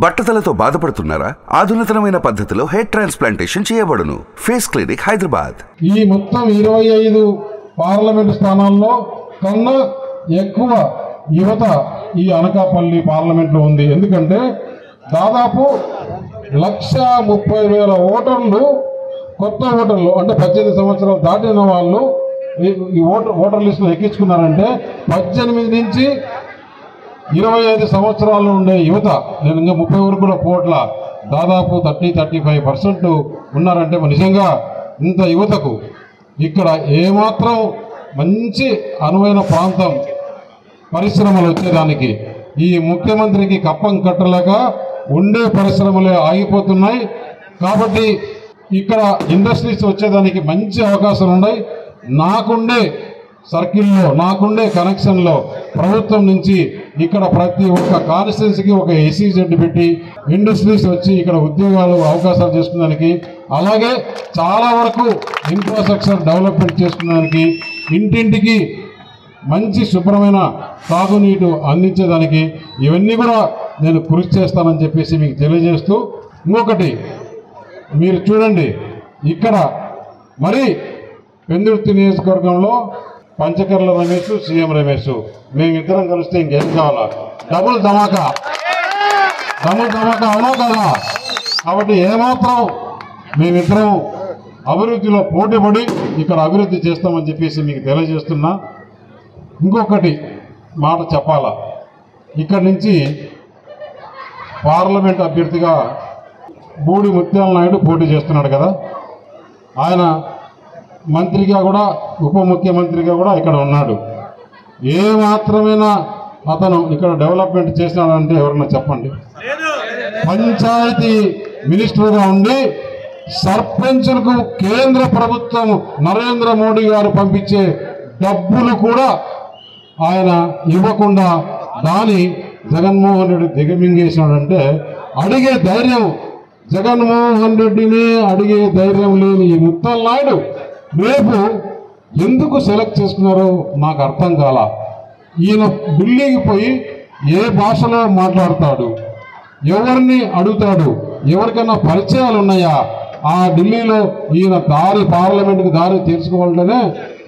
బట్టతలతో బాధపడుతున్నారా? ఆధునితనమైన పద్ధతిలో hair transplantation చేయబడును. Face clinic, Hyderabad. ఈ మొత్తం 25 పార్లమెంటు స్థానాల్లో కన్నా ఎక్కువ యువత ఈ అనకాపల్లి పార్లమెంట్లో ఉంది. ఎందుకంటే దాదాపు 1,30,000 ఓటర్లు, కొత్త ఓటర్లు అంటే 18 సంవత్సరాలు దాటిన వాళ్ళు ఈ ఓటర్ లిస్టులో ఎక్కించుకున్నారంటే 18 నుంచి 25 సంవత్సరాలు ఉండే యువత, నేను ఇంకా 30 వరకు కూడా పోట్ల, దాదాపు 30-35% ఉన్నారంటే నిజంగా ఇంత యువతకు ఇక్కడ ఏమాత్రం మంచి అనువైన ప్రాంతం, పరిశ్రమలు వచ్చేదానికి ఈ ముఖ్యమంత్రికి కప్పం కట్టలేక ఉండే పరిశ్రమలే ఆగిపోతున్నాయి. కాబట్టి ఇక్కడ ఇండస్ట్రీస్ వచ్చేదానికి మంచి అవకాశాలు ఉన్నాయి. నాకుండే సర్కిల్లో, నాకుండే కనెక్షన్లో ప్రభుత్వం నుంచి ఇక్కడ ప్రతి ఒక్క కాన్స్టిట్యున్సీకి ఒక ఎస్సీజెడ్ పెట్టి ఇండస్ట్రీస్ వచ్చి ఇక్కడ ఉద్యోగాలు అవకాశాలు చేసుకునేదానికి, అలాగే చాలా వరకు ఇన్ఫ్రాస్ట్రక్చర్ డెవలప్మెంట్ చేసుకునేదానికి, ఇంటింటికి మంచి శుభ్రమైన తాగునీరు అందించేదానికి ఇవన్నీ కూడా నేను కృషి చేస్తానని చెప్పేసి మీకు తెలియజేస్తూ, ఇంకొకటి మీరు చూడండి, ఇక్కడ మరి పెందుర్తి నియోజకవర్గంలో పంచకర్ల రమేష్, సీఎం రమేష్, మేమిద్దరం కలిస్తే ఇంకేం కావాలా? డబుల్ ధమాకా అవునా కదా? కాబట్టి ఏమాత్రం మేమిద్దరం అభివృద్ధిలో పోటీపడి ఇక్కడ అభివృద్ధి చేస్తామని చెప్పేసి మీకు తెలియజేస్తున్నా. ఇంకొకటి మాట చెప్పాలా, ఇక్కడి నుంచి పార్లమెంట్ అభ్యర్థిగా బూడి ముత్యాల నాయుడు పోటీ చేస్తున్నాడు కదా. ఆయన మంత్రిగా కూడా, ఉప ముఖ్యమంత్రిగా కూడా ఇక్కడ ఉన్నాడు. ఏ మాత్రమైనా అతను ఇక్కడ డెవలప్మెంట్ చేసినాడంటే ఎవరన్నా చెప్పండి. పంచాయతీ మినిస్టర్గా ఉండి సర్పంచులకు కేంద్ర ప్రభుత్వం నరేంద్ర మోడీ గారు పంపించే డబ్బులు కూడా ఆయన ఇవ్వకుండా దాని జగన్మోహన్ రెడ్డి దిగమింగేసినాడంటే అడిగే ధైర్యం, జగన్మోహన్ రెడ్డిని అడిగే ధైర్యం లేని ఈ ముత్యాల నాయుడు రేపు ఎందుకు సెలెక్ట్ చేసుకున్నారో నాకు అర్థం కాల. ఈయన ఢిల్లీకి పోయి ఏ భాషలో మాట్లాడతాడు, ఎవరిని అడుగుతాడు, ఎవరికైనా పరిచయాలు ఉన్నాయా? ఆ ఢిల్లీలో ఈయన పార్లమెంట్కి దారి తీర్చుకోవాలంటేనే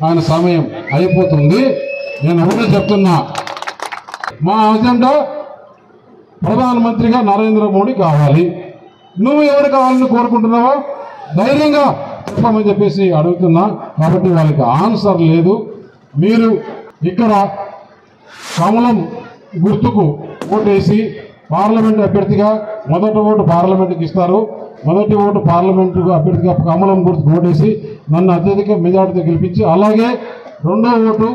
ఆయన సమయం అయిపోతుంది. నేను ఒకటే చెప్తున్నా, మా అజెండా ప్రధానమంత్రిగా నరేంద్ర మోడీ కావాలి. నువ్వు ఎవరు కావాలని కోరుకుంటున్నావో ధైర్యంగా చెప్పమని చెప్పేసి అడుగుతున్నా. కాబట్టి వాళ్ళకి ఆన్సర్ లేదు. మీరు ఇక్కడ కమలం గుర్తుకు ఓటేసి పార్లమెంట్ అభ్యర్థిగా మొదటి ఓటు పార్లమెంట్కి ఇస్తారు. మొదటి ఓటు పార్లమెంటు అభ్యర్థిగా కమలం గుర్తుకు ఓటేసి నన్ను అత్యధిక మెజార్టీతో గెలిపించి, అలాగే రెండో ఓటు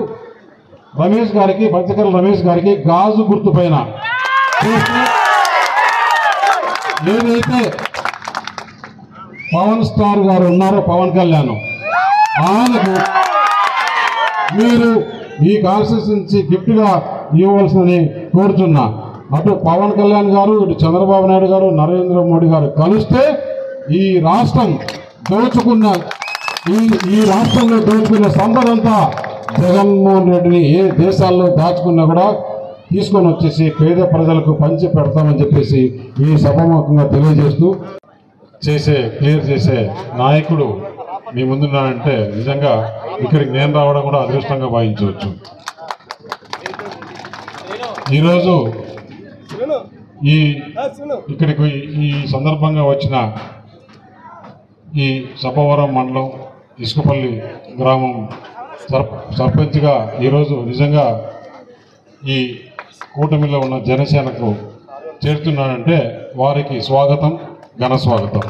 రమేష్ గారికి, పంచకర్ల రమేష్ గారికి గాజు గుర్తు పైన ఏదైతే పవన్ స్టార్ గారు ఉన్నారో, పవన్ కళ్యాణ్, ఆయనకు మీరు ఈ కాన్స్టిట్యూన్సీ గిఫ్ట్గా ఇవ్వవలసిందని కోరుతున్నా. అటు పవన్ కళ్యాణ్ గారు, ఇటు చంద్రబాబు నాయుడు గారు, నరేంద్ర మోడీ గారు కలిస్తే ఈ రాష్ట్రం దోచుకున్న ఈ రాష్ట్రంలో దోచుకున్న సంపదంతా జగన్మోహన్ రెడ్డిని ఏ దేశాల్లో దాచుకున్నా కూడా తీసుకొని వచ్చేసి పేద ప్రజలకు పంచి పెడతామని చెప్పేసి ఈ సభాముఖంగా తెలియజేస్తూ, క్లియర్ చేసే నాయకుడు మీ ముందున్నాడంటే నిజంగా ఇక్కడికి నేను రావడం కూడా అదృష్టంగా భావించవచ్చు. ఈరోజు ఇక్కడికి ఈ సందర్భంగా వచ్చిన ఈ సభవరం మండలం ఇసుకపల్లి గ్రామం సర్పంచ్గా ఈరోజు నిజంగా ఈ కూటమిలో ఉన్న జనసేనకు చేరుతున్నాడంటే వారికి స్వాగతం, ఘన స్వాగతం.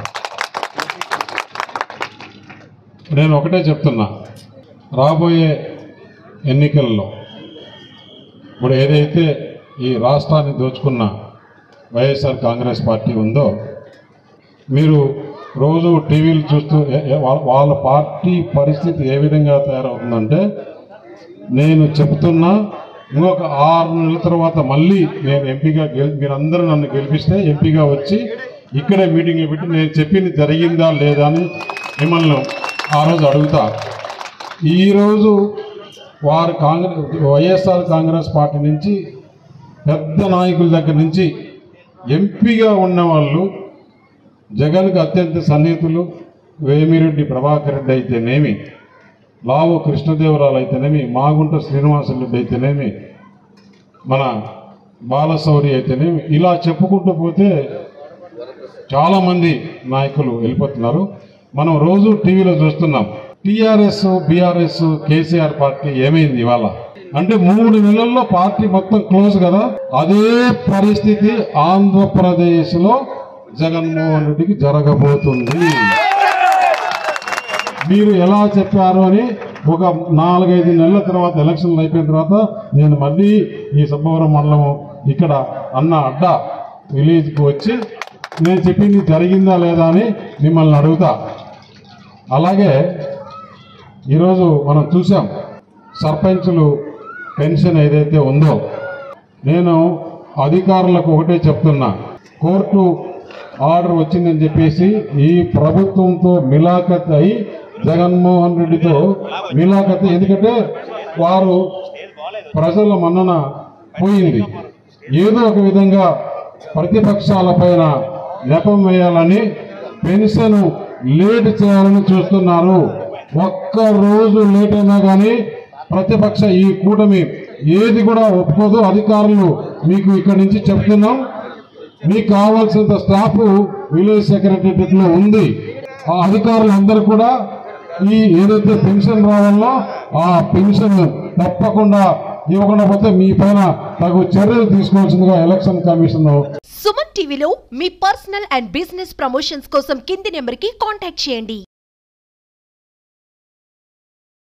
నేను ఒకటే చెప్తున్నా, రాబోయే ఎన్నికల్లో ఇప్పుడు ఏదైతే ఈ రాష్ట్రాన్ని దోచుకున్న వైఎస్ఆర్ కాంగ్రెస్ పార్టీ ఉందో, మీరు రోజు టీవీలు చూస్తూ వాళ్ళ పార్టీ పరిస్థితి ఏ విధంగా తయారవుతుందంటే, నేను చెప్తున్నా ఇంకొక 6 నెలల తర్వాత మళ్ళీ నేను ఎంపీగా మీరందరూ నన్ను గెలిపిస్తే ఎంపీగా వచ్చి ఇక్కడే మీటింగ్లు పెట్టి నేను చెప్పింది జరిగిందా లేదా అని మిమ్మల్ని ఆ రోజు అడుగుతా. ఈరోజు వారు వైఎస్ఆర్ కాంగ్రెస్ పార్టీ నుంచి పెద్ద నాయకుల దగ్గర నుంచి ఎంపీగా ఉన్న వాళ్ళు జగన్కు అత్యంత సన్నిహితులు. వేమిరెడ్డి ప్రభాకర్ రెడ్డి అయితేనేమి, లావు కృష్ణదేవరాలు అయితేనేమి, మాగుంట శ్రీనివాసరెడ్డి అయితేనేమి, మన బాలశౌరి అయితేనేమి, ఇలా చెప్పుకుంటూ పోతే చాలామంది నాయకులు వెళ్ళిపోతున్నారు. మనం రోజు టీవీలో చూస్తున్నాం. టీఆర్ఎస్, బీఆర్ఎస్, కేసీఆర్ పార్టీ ఏమైంది ఇవాళ అంటే 3 నెలల్లో పార్టీ మొత్తం క్లోజ్ కదా. అదే పరిస్థితి ఆంధ్రప్రదేశ్లో జగన్మోహన్ రెడ్డికి జరగబోతుంది. మీరు ఎలా చెప్పారు అని ఒక 4-5 నెలల తర్వాత ఎలక్షన్లు అయిపోయిన తర్వాత నేను మళ్ళీ ఈ సబ్బవరం మండలము ఇక్కడ అన్న అడ్డ విలేజ్కి వచ్చి నేను చెప్పింది జరిగిందా లేదా అని మిమ్మల్ని అడుగుతా. అలాగే ఈరోజు మనం చూసాం సర్పంచులు పెన్షన్ ఏదైతే ఉందో, నేను అధికారులకు ఒకటే చెప్తున్నా, కోర్టు ఆర్డర్ వచ్చిందని చెప్పేసి ఈ ప్రభుత్వంతో మిలాఖత్ అయి జగన్మోహన్ రెడ్డితో మిలాఖత్, ఎందుకంటే వారు ప్రజల మన్నన పోయింది. ఏదో ఒక విధంగా ప్రతిపక్షాల పైన నెపం వేయాలని పెన్షన్ లేట్ చేయాలని చూస్తున్నారు. ఒక్క రోజు లేట్ అయినా కానీ ప్రతిపక్ష ఈ కూటమి ఏది కూడా ఒప్పుకోదు. అధికారులు మీకు ఇక్కడి నుంచి చెప్తున్నాం, మీకు కావాల్సినంత స్టాఫ్ విలేజ్ సెక్రటరియట్లో ఉంది. ఆ అధికారులు అందరూ కూడా ఈ ఏదైతే పెన్షన్ రావాలో ఆ పెన్షన్ తప్పకుండా ఇవ్వకుండా పోతే మీ పైన తగు చర్యలు తీసుకోవాల్సిందిగా ఎలక్షన్ కమిషన్. సుమన్ టీవీలో మీ పర్సనల్ అండ్ బిజినెస్ ప్రమోషన్స్ కోసం కింది నెంబర్కి కాంటాక్ట్ చేయండి.